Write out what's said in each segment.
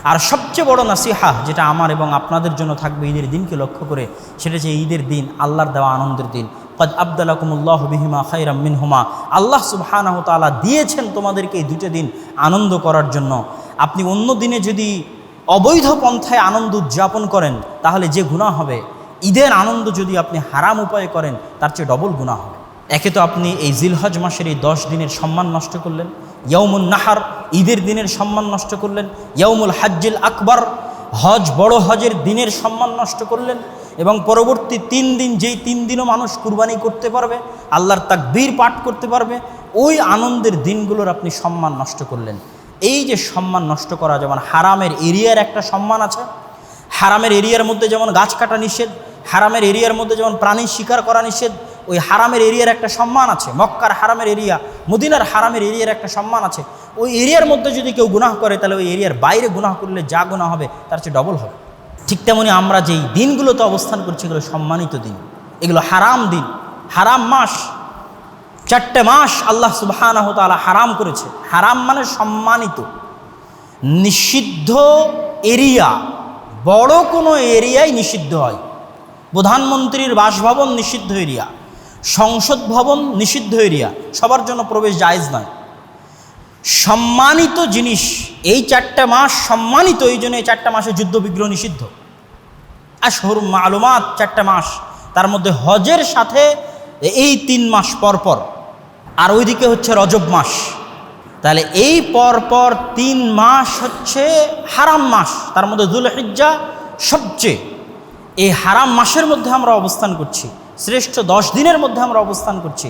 আর সবচেয়ে বড় নাসিহা যেটা আমার এবং আপনাদের জন্য থাকবে ঈদের দিনকে লক্ষ্য করে, সেটা যে ঈদের দিন আল্লাহর দেওয়া আনন্দের দিন। কদ আবদালাকুমুল্লাহু বিহিমা খায়রাম মিনহুমা, আল্লাহ সুবহানাহু ওয়া তাআলা দিয়েছেন তোমাদেরকে এই দুটো দিন আনন্দ করার জন্য। আপনি অন্য দিনে যদি অবৈধ পন্থায় আনন্দ উদযাপন করেন তাহলে যে গুনাহ হবে, ঈদের আনন্দ যদি আপনি হারাম উপায়ে করেন তার চেয়ে ডবল গুনাহ হবে। একে তো আপনি এই জিলহজ মাসের এই 10 দিনের সম্মান নষ্ট করলেন, ইয়াউমুন নাহার ঈদের দিনের সম্মান নষ্ট করলেন, ইয়াউমুল হাজ্জিল আকবার হজ বড় হজের দিনের সম্মান নষ্ট করলেন, এবং পরবর্তী 3 দিন যেই 3 দিনও মানুষ কুরবানি করতে পারবে, আল্লাহর তাকবীর পাঠ করতে পারবে, ওই আনন্দের দিনগুলোর আপনি সম্মান নষ্ট করলেন। এই যে সম্মান নষ্ট করা, যেমন হারামের এরিয়ার একটা সম্মান আছে, হারামের এরিয়ার মধ্যে যেমন গাছ কাটা নিষেধ, হারামের এরিয়ার মধ্যে যেমন প্রাণী শিকার করা নিষেধ, ওই হারামের এরিয়ার একটা সম্মান আছে। মক্কার হারামের এরিয়া, মদিনার হারামের এরিয়ার একটা সম্মান আছে। ওই এরিয়ার মধ্যে যদি কেউ গুনাহ করে তাহলে ওই এরিয়ার বাইরে গুনাহ করলে যা গুনাহ হবে তার চেয়ে ডবল হবে। ঠিক তেমনি আমরা যেই দিনগুলোতে অবস্থান করছি এগুলো সম্মানিত দিন, এগুলো হারাম দিন, হারাম মাস। 4টে মাস আল্লাহ সুবহানাহু ওয়া তাআলা হারাম করেছে। হারাম মানে সম্মানিত। নিষিদ্ধ এরিয়া, বড় কোনো এরিয়াই নিষিদ্ধ হয়। প্রধানমন্ত্রীর বাসভবন নিষিদ্ধ এরিয়া, সংসদ ভবন নিষিদ্ধ এরিয়া, সবার জন্য প্রবেশ জায়েজ নয়। সম্মানিত জিনিস এই 4টা মাস সম্মানিত, এই জন্য এই 4টা মাসে যুদ্ধ বিগ্রহ নিষিদ্ধ। আশহুরুম মালুমাত 4টা মাস, তার মধ্যে হজের সাথে এই 3 মাস পরপর, আর ওইদিকে হচ্ছে রজব মাস। তাহলে এই পরপর 3 মাস হচ্ছে হারাম মাস, তার মধ্যে যুলহিজ্জা সবচেয়ে। এই হারাম মাসের মধ্যে আমরা অবস্থান করছি, শ্রেষ্ঠ 10 দিনের মধ্যে আমরা অবস্থান করছি।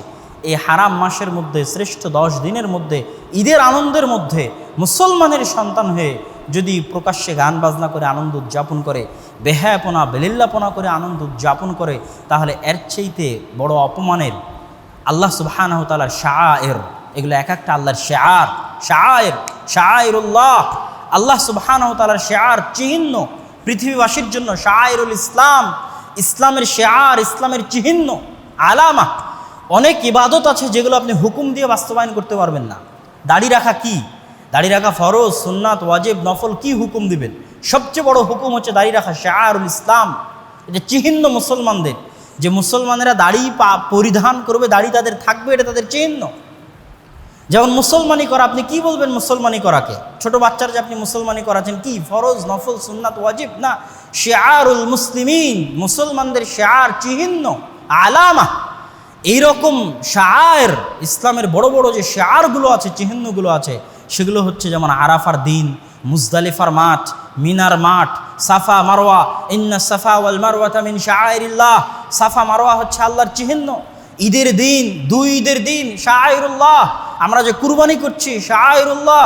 এই হারাম মাসের মধ্যে শ্রেষ্ঠ 10 দিনের মধ্যে ঈদের আনন্দের মধ্যে মুসলমানের সন্তান হয়ে যদি প্রকাশ্যে গান বাজনা করে আনন্দ উদযাপন করে, বেহায়াপনা বেলিল্লাপনা করে আনন্দ উদযাপন করে, তাহলে এর চাইতে বড় অপমানের আল্লাহ সুবহানাহু ওয়া তাআলার শাআয়ের, এগুলো এক একটা আল্লাহর শাআর, শাআয়ের, শাআইরুল্লাহ, আল্লাহ সুবহানাহু ওয়া তাআলার শাআর, চিহ্ন পৃথিবীবাসীর জন্য। শাআইরুল ইসলাম, ইসলামের শাআর, ইসলামের চিহ্ন, আলামা। অনেক ইবাদত আছে যেগুলো আপনি হুকুম দিয়ে বাস্তবায়ন করতে পারবেন না। দাড়ি রাখা কি? দাড়ি রাখা ফরজ, সুন্নাত, ওয়াজিব, নফল, কি হুকুম দিবেন? সবচেয়ে বড় হুকুম হচ্ছে দাড়ি রাখা, শাআরুল ইসলাম। এটা চিহ্ন মুসলমানদের, যে মুসলমানেরা দাড়ি পরিধান করবে, দাড়ি তাদের থাকবে, এটা তাদের চিহ্ন। যেমন মুসলমানি করা, আপনি কি বলবেন মুসলমানি করাকে? ছোট বাচ্চার যে আপনি মুসলমানি করাচ্ছেন, কি ফরজ, নফল, সুন্নাত, ওয়াজিব না, শিআরুল মুসলিমিন, মুসলমানদের শিআর, চিহ্ন, আলামা। এইরকম শাআয়ের, ইসলামের বড় বড় যে শিআরগুলো আছে, চিহ্নগুলো আছে, সেগুলো হচ্ছে যেমন আরাফার দিন, মুজদালিফার মাঠ, মিনার মাঠ, সাফা মারওয়া, ইন্না সাফা ওয়াল মারওয়াতা মিন শাআইরিল্লাহ, সাফা মারওয়া হচ্ছে আল্লাহর চিহ্ন। ঈদের দিন, 2 ঈদের দিন, শাআইরুল্লাহ। আমরা যে কুরবানি করছি, শাআইরুল্লাহ।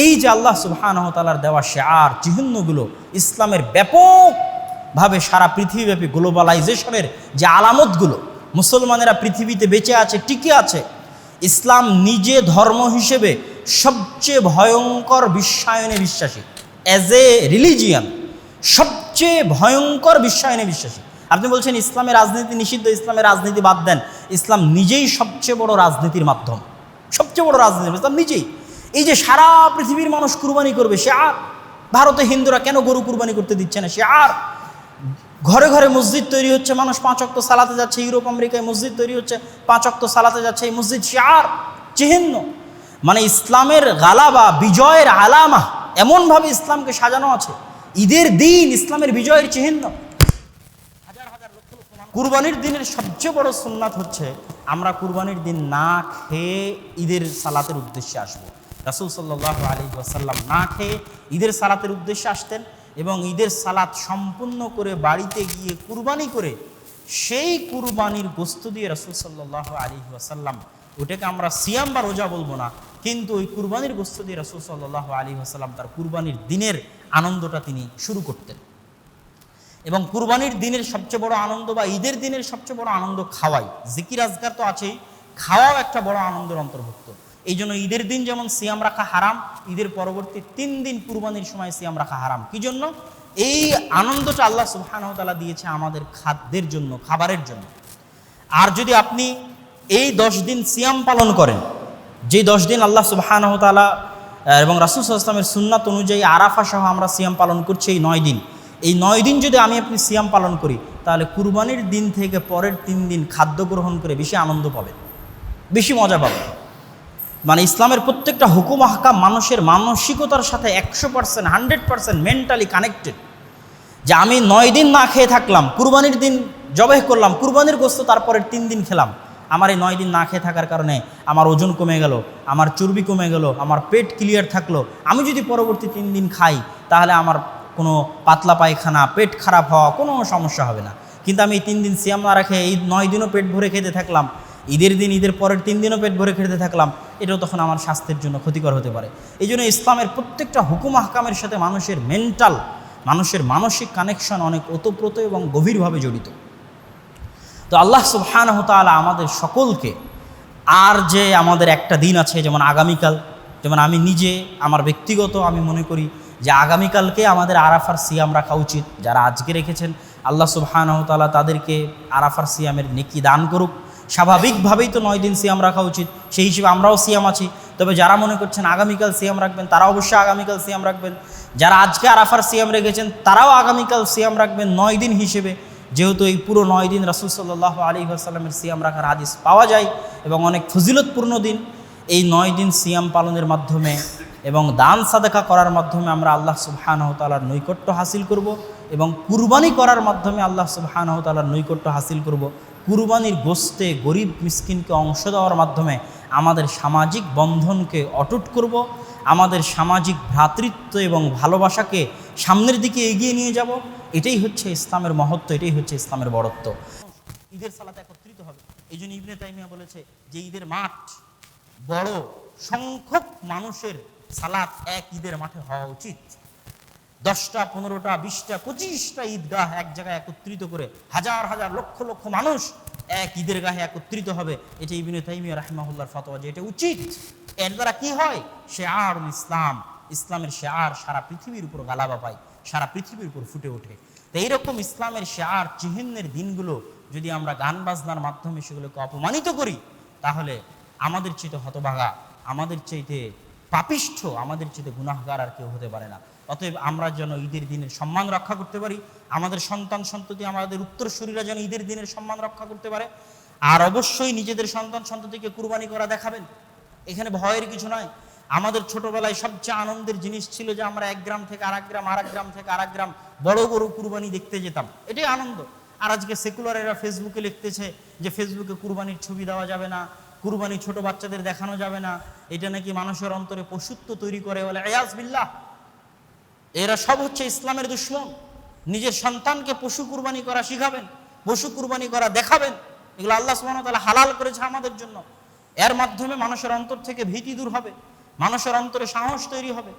এই যে আল্লাহ সুবহানাহু ওয়া তাআলার দেওয়া শিআর, চিহ্নগুলো ইসলামের ব্যাপকভাবে সারা পৃথিবীব্যাপী গ্লোবালাইজেশনের যে আলামতগুলো, মুসলমানেরা পৃথিবীতে বেঁচে আছে, টিকে আছে। ইসলাম নিজে ধর্ম হিসেবে সবচেয়ে ভয়ঙ্কর বিশ্বায়নে বিশ্বাসী, অ্যাজ এ রিলিজিয়ান সবচেয়ে ভয়ঙ্কর বিশ্বায়নে বিশ্বাসী। আপনি বলছেন ইসলামের রাজনীতি নিষিদ্ধ, ইসলামের রাজনীতি বাদ দেন। ইসলাম নিজেই সবচেয়ে বড় রাজনীতির মাধ্যম, সবচেয়ে বড় রাজনীতি ইসলাম নিজেই। এই যে সারা পৃথিবীর মানুষ কুরবানি করবে, শিআর। ভারতে হিন্দুরা কেন গরু কুরবানি করতে দিচ্ছে না? শিআর। ঘরে ঘরে মসজিদ তৈরি হচ্ছে, মানুষ 5 ওয়াক্ত সালাতে যাচ্ছে। ইউরোপ আমেরিকায় মসজিদ তৈরি হচ্ছে, 5 ওয়াক্ত সালাতে যাচ্ছে। এই মসজিদ শিআর, চিহ্ন। মানে ইসলামের গালাবা, বিজয়ের আলামা, এমনভাবে ইসলামকে সাজানো আছে। ঈদের দিন ইসলামের বিজয়ের চিহ্ন। কুরবানির দিনের সবচেয়ে বড় সুন্নাত হচ্ছে আমরা কুরবানির দিন না খেয়ে ঈদের সালাতের উদ্দেশ্যে আসব। রাসূল সাল্লাল্লাহু আলাইহি ওয়াসাল্লাম না খেয়ে ঈদের সালাতের উদ্দেশ্যে আসতেন, এবং ঈদের সালাত সম্পূর্ণ করে বাড়িতে গিয়ে কুরবানি করে সেই কুরবানির গোশত দিয়ে রাসূল সাল্লাল্লাহু আলাইহি ওয়াসাল্লাম, ওটাকে আমরা সিয়াম বা রোজা বলবো না, কিন্তু ওই কুরবানির গোশত দিয়ে রাসূল সাল্লাল্লাহু আলাইহি ওয়াসাল্লাম তার কুরবানির দিনের আনন্দটা তিনি শুরু করতেন। এবং কুরবানির দিনের সবচেয়ে বড় আনন্দ বা ঈদের দিনের সবচেয়ে বড় আনন্দ খাওয়াই। জিকির আজকার তো আছেই, খাওয়াও একটা বড় আনন্দের অন্তর্ভুক্ত। এই জন্য ঈদের দিন যেমন সিয়াম রাখা হারাম, ঈদের পরবর্তী 3 দিন কুরবানির সময় সিয়াম রাখা হারাম। কি জন্য? এই আনন্দটা আল্লাহ সুবহানাহু ওয়া তাআলা দিয়েছে আমাদের খাদ্যের জন্য, খাবারের জন্য। আর যদি আপনি এই 10 দিন সিয়াম পালন করেন, যে 10 দিন আল্লাহ সুবহানাহু ওয়া তাআলা এবং রাসূল সাল্লাল্লাহু আলাইহি ওয়াসাল্লামের সুন্নাত অনুযায়ী আরাফা সহ আমরা সিয়াম পালন করছি এই 9 দিন। এই 9 দিন যদি আমি আপনি সিয়াম পালন করি, তাহলে কুরবানির দিন থেকে পরের 3 দিন খাদ্য গ্রহণ করে বেশি আনন্দ পাবে, বেশি মজা পাবে। মানে ইসলামের প্রত্যেকটা হুকুম আহকাম মানুষের মানসিকতার সাথে 100% 100% মেন্টালি কানেক্টেড। যে আমি 9 দিন না খেয়ে থাকলাম, কুরবানির দিন জবাই করলাম, কুরবানির গোশত তারপরের 3 দিন খেলাম, আমার এই 9 দিন না খেয়ে থাকার কারণে আমার ওজন কমে গেল, আমার চর্বি কমে গেল, আমার পেট ক্লিয়ার থাকলো। আমি যদি পরবর্তী 3 দিন খাই, তাহলে আমার কোনো পাতলা পায়খানা, পেট খারাপ হওয়া কোনো সমস্যা হবে না। কিন্তু আমি এই 3 দিন সিয়াম না রাখে এই 9 দিনও পেট ভরে খেতে থাকলাম, ঈদের দিন, ঈদের পরের 3 দিনও পেট ভরে খেতে থাকলাম, এটাও তখন আমার স্বাস্থ্যের জন্য ক্ষতিকর হতে পারে। এই জন্য ইসলামের প্রত্যেকটা হুকুম আহকামের সাথে মানুষের মানসিক কানেকশন অনেক ওতপ্রোত এবং গভীরভাবে জড়িত। তো আল্লাহ সুবহানাহু ওয়া তাআলা আমাদের সকলকে, আর যে আমাদের একটা দিন আছে, যেমন আগামীকাল, যেমন আমি নিজে আমার ব্যক্তিগত আমি মনে করি যে আগামীকালকে আমাদের আরাফার সিয়াম রাখা উচিত। যারা আজকে রেখেছেন, আল্লাহ সুবহানাহু ওয়া তাআলা তাদেরকে আরাফার সিয়ামের নেকি দান করুক। স্বাভাবিকভাবেই তো 9 দিন সিয়াম রাখা উচিত, সেই হিসেবে আমরাও সিয়াম আছি। তবে যারা মনে করছেন আগামীকাল সিয়াম রাখবেন, তারা অবশ্যই আগামীকাল সিয়াম রাখবেন। যারা আজকে আরাফার সিয়াম রেখেছেন, তারাও আগামীকাল সিয়াম রাখবেন 9 দিন হিসেবে, যেহেতু এই পুরো 9 দিন রাসূল সাল্লাল্লাহু আলাইহি ওয়াসাল্লামের সিয়াম রাখার হাদিস পাওয়া যায় এবং অনেক ফজিলতপূর্ণ দিন। এই 9 দিন সিয়াম পালনের মাধ্যমে এবং দান সাদাকা করার মাধ্যমে আমরা আল্লাহ সুবহানাহু ওয়া তাআলার নৈকট্য হাসিল করব এবং কুরবানি করার মাধ্যমে আল্লাহ সুবহানাহু ওয়া তাআলার নৈকট্য হাসিল করব। কুরবানির গোশতে গরিব মিসকিনকে অংশ দেওয়ার মাধ্যমে আমাদের সামাজিক বন্ধনকে অটুট করব, আমাদের সামাজিক ভ্রাতৃত্ব এবং ভালোবাসাকে সামনের দিকে এগিয়ে নিয়ে যাব। এটাই হচ্ছে ইসলামের মহত্ব, এটাই হচ্ছে ইসলামের বড়ত্ব। ঈদের সালাতে একত্রিত হবে। এই জন্য ইবনে তাইমিয়া বলেছে যে ঈদের মাঠ বড় সংখ্যক মানুষের সালাত এক ঈদের মাঠে হওয়া উচিত। 10টা 15টা 20টা 25টা ঈদগাহ এক জায়গায় একত্রিত করে হাজার হাজার লক্ষ লক্ষ মানুষ এক ঈদের গাহে একত্রিত হবে। এটা ইবনে তাইমিয়া রাহিমাহুল্লাহর ফতোয়া যে এটা উচিত। এর দ্বারা কি হয়? শিআরুল ইসলাম, ইসলামের শিআর সারা পৃথিবীর উপর গালাবা পায়, সারা পৃথিবীর উপর ফুটে ওঠে। তো এইরকম ইসলামের শিআর চিহ্নের দিনগুলো যদি আমরা গান বাজনার মাধ্যমে সেগুলোকে অপমানিত করি, তাহলে আমাদের চাইতে হতভাগা, আমাদের চাইতে পাপিষ্ঠ, আমাদের চাইতে গুনাহগার আর কেউ হতে পারে না। অতএব আমরা যেন ঈদের দিনের সম্মান রক্ষা করতে পারি, আমাদের সন্তান সন্ততি, আমাদের উত্তরসূরিরা যেন ঈদের দিনের সম্মান রক্ষা করতে পারে। আর অবশ্যই নিজেদের সন্তান সন্ততিকে কুরবানি করা দেখাবেন, এখানে ভয়ের কিছু নয়। আমাদের ছোটবেলায় সবচেয়ে আনন্দের জিনিস ছিল যে আমরা এক গ্রাম থেকে আরেক গ্রাম, আরেক গ্রাম থেকে আরেক গ্রাম বড় বড় কুরবানি দেখতে যেতাম, এটাই আনন্দ। আর আজকে সেকুলারেরা ফেসবুকে লিখতেছে যে ফেসবুকে কুরবানির ছবি দেওয়া যাবে না, কুরবানি ছোট বাচ্চাদের দেখানো যাবে না, এটা নাকি মানুষের অন্তরে পশুত্ব তৈরি করে, বলে আয়াজ বিল্লাহ। এরা সব হচ্ছে ইসলামের দুশমন। নিজের সন্তানকে পশু কুরবানি করা শিখাবেন, পশু কুরবানি করা দেখাবেন, এগুলো আল্লাহ সুবহানাহু ওয়া তাআলা হালাল করেছে আমাদের জন্য। এর মাধ্যমে মানুষের অন্তর থেকে ভীতি দূর হবে, মানুষের অন্তরে সাহস তৈরি হবে।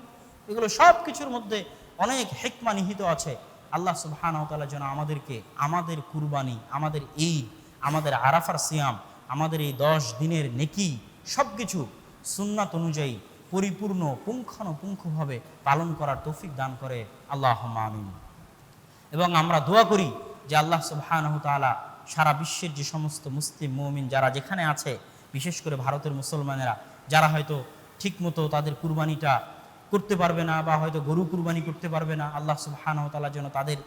এগুলো সব কিছুর মধ্যে অনেক হিকমা নিহিত আছে। আল্লাহ সুবহানাহু ওয়া তাআলা যেন আমাদেরকে আমাদের কুরবানি, আমাদের ঈদ, আমাদের আরাফার সিয়াম, আমাদের এই 10 দিনের নেকি সব কিছু সুন্নাত অনুযায়ী পরিপূর্ণ পুঙ্খানুপুঙ্খভাবে পালন করার তৌফিক দান করে, আল্লাহুম্মা আমিন। এবং আমরা দোয়া করি যে আল্লাহ সুবহানাহু ওয়া তাআলা সারা বিশ্বের যে সমস্ত মুসলিম মুমিন যারা যেখানে আছে, বিশেষ করে ভারতের মুসলমানেরা যারা হয়তো ঠিকমতো তাদের কুরবানিটা করতে পারবে না বা হয়তো গরু কুরবানি করতে পারবে না, আল্লাহ সুবহানাহু ওয়া তাআলা যেন তাদের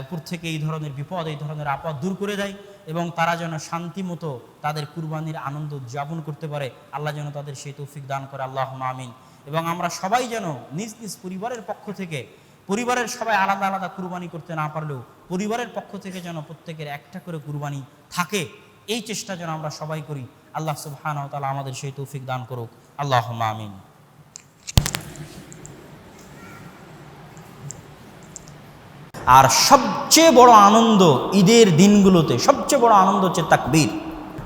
উপর থেকে এই ধরনের বিপদ, এই ধরনের আপদ দূর করে দেয় এবং তারা যেন শান্তি মতো তাদের কুরবানির আনন্দ উদযাপন করতে পারে। আল্লাহ যেন তাদের সেই তৌফিক দান করে, আল্লাহুম্মা আমিন। এবং আমরা সবাই যেন নিজ নিজ পরিবারের পক্ষ থেকে, পরিবারের সবাই আলাদা আলাদা কুরবানি করতে না পারলেও পরিবারের পক্ষ থেকে যেন প্রত্যেকের একটা করে কুরবানি থাকে, এই চেষ্টা যেন আমরা সবাই করি। আল্লাহ সুবহানাহু ওয়া তাআলা আমাদের সেই তৌফিক দান করুক, আল্লাহুম্মা আমিন। আর সবচেয়ে বড় আনন্দ ঈদের দিনগুলোতে, সবচেয়ে বড় আনন্দ হচ্ছে তাকবীর।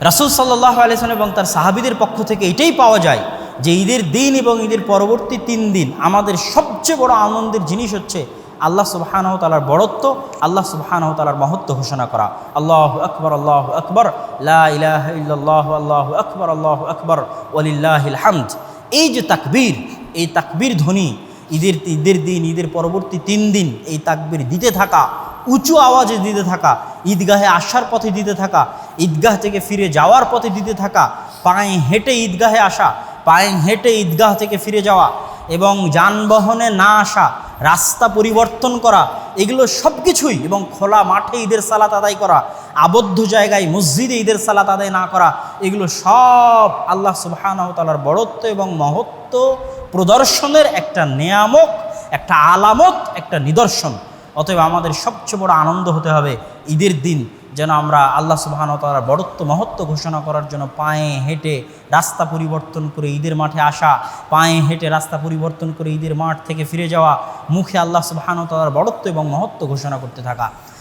রাসূল সাল্লাল্লাহু আলাইহি ওয়াসাল্লাম এবং তার সাহাবীদের পক্ষ থেকে এটাই পাওয়া যায় যে ঈদের দিন এবং ঈদের পরবর্তী 3 দিন আমাদের সবচেয়ে বড় আনন্দের জিনিস হচ্ছে আল্লাহ সুবহানাহু ওয়া তাআলার বড়ত্ব, আল্লাহ সুবহানাহু ওয়া তাআলার মহত্ব ঘোষণা করা। আল্লাহু আকবার, আল্লাহু আকবার, লা ইলাহা ইল্লাল্লাহু, আল্লাহু আকবার ওয়ালিল্লাহিল হামদ। এই যে তাকবীর, এই তাকবীর ধ্বনি ঈদের দিন, ঈদের পরবর্তী 3 দিন এই তাকবীর দিতে থাকা, উঁচু আওয়াজে দিতে থাকা, ঈদগাহে আসার পথে দিতে থাকা, ঈদগাহ থেকে ফিরে যাওয়ার পথে দিতে থাকা, পায়ে হেঁটে ঈদগাহে আসা, পায়ে হেঁটে ঈদগাহ থেকে ফিরে যাওয়া, এবং যানবাহনে না আসা, রাস্তা পরিবর্তন করা, এগুলো সব কিছুই, এবং খোলা মাঠে ঈদের সালাত আদায় করা, আবদ্ধ জায়গায় মসজিদে ঈদের সালাত আদায় না করা, এগুলো সব আল্লাহ সুবহানাহু ওয়া তাআলার বড়ত্ব এবং মহত্ব প্রদর্শনের একটা নিয়ামক, একটা আলামত, একটা নিদর্শন। অতএব আমাদের সবচেয়ে বড় আনন্দ হতে হবে ঈদের দিন যেন আমরা আল্লাহ সুবহানাহু ওয়া তাআলার বড়ত্ব মহত্ব ঘোষণা করার জন্য পায়ে হেঁটে রাস্তা পরিবর্তন করে ঈদের মাঠে আসা, পায়ে হেঁটে রাস্তা পরিবর্তন করে ঈদের মাঠ থেকে ফিরে যাওয়া, মুখে আল্লাহ সুবহানাহু ওয়া তাআলার বড়ত্ব এবং মহত্ব ঘোষণা করতে থাকা।